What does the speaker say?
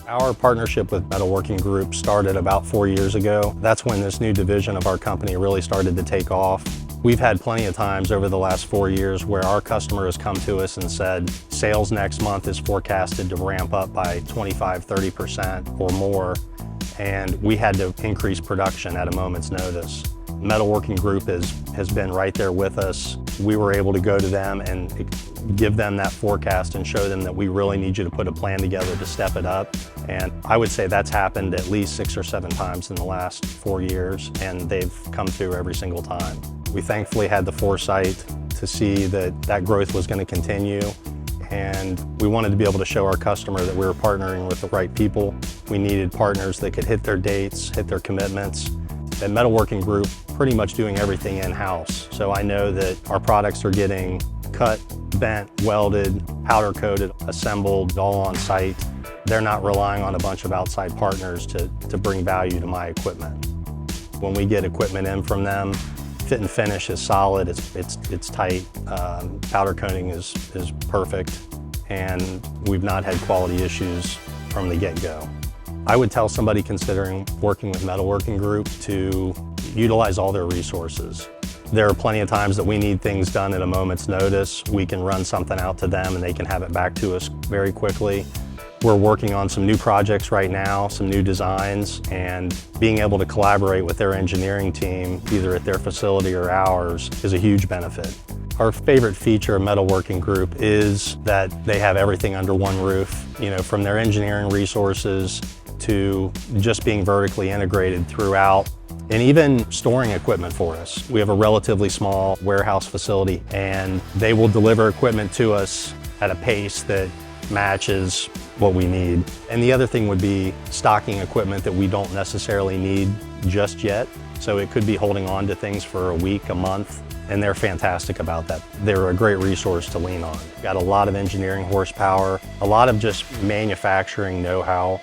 Our partnership with Metalworking Group started about 4 years ago. That's when this new division of our company really started to take off. We've had plenty of times over the last 4 years where our customer has come to us and said, sales next month is forecasted to ramp up by 25–30% or more, and we had to increase production at a moment's notice. Metalworking Group has been right there with us. We were able to go to them and give them that forecast and show them that we really need you to put a plan together to step it up. And I would say that's happened at least 6 or 7 times in the last 4 years, and they've come through every single time. We thankfully had the foresight to see that that growth was going to continue, and we wanted to be able to show our customer that we were partnering with the right people. We needed partners that could hit their dates, hit their commitments. At Metalworking Group, pretty much doing everything in-house. So I know that our products are getting cut, bent, welded, powder coated, assembled, all on site. They're not relying on a bunch of outside partners to bring value to my equipment. When we get equipment in from them, fit and finish is solid, it's tight, powder coating is perfect, and we've not had quality issues from the get-go. I would tell somebody considering working with Metalworking Group to utilize all their resources. There are plenty of times that we need things done at a moment's notice. We can run something out to them and they can have it back to us very quickly. We're working on some new projects right now, some new designs, and being able to collaborate with their engineering team, either at their facility or ours, is a huge benefit. Our favorite feature of Metalworking Group is that they have everything under one roof, from their engineering resources to just being vertically integrated throughout, and even storing equipment for us. We have a relatively small warehouse facility, and they will deliver equipment to us at a pace that matches what we need. And the other thing would be stocking equipment that we don't necessarily need just yet. So it could be holding on to things for a week, a month, and they're fantastic about that. They're a great resource to lean on. Got a lot of engineering horsepower, a lot of just manufacturing know-how.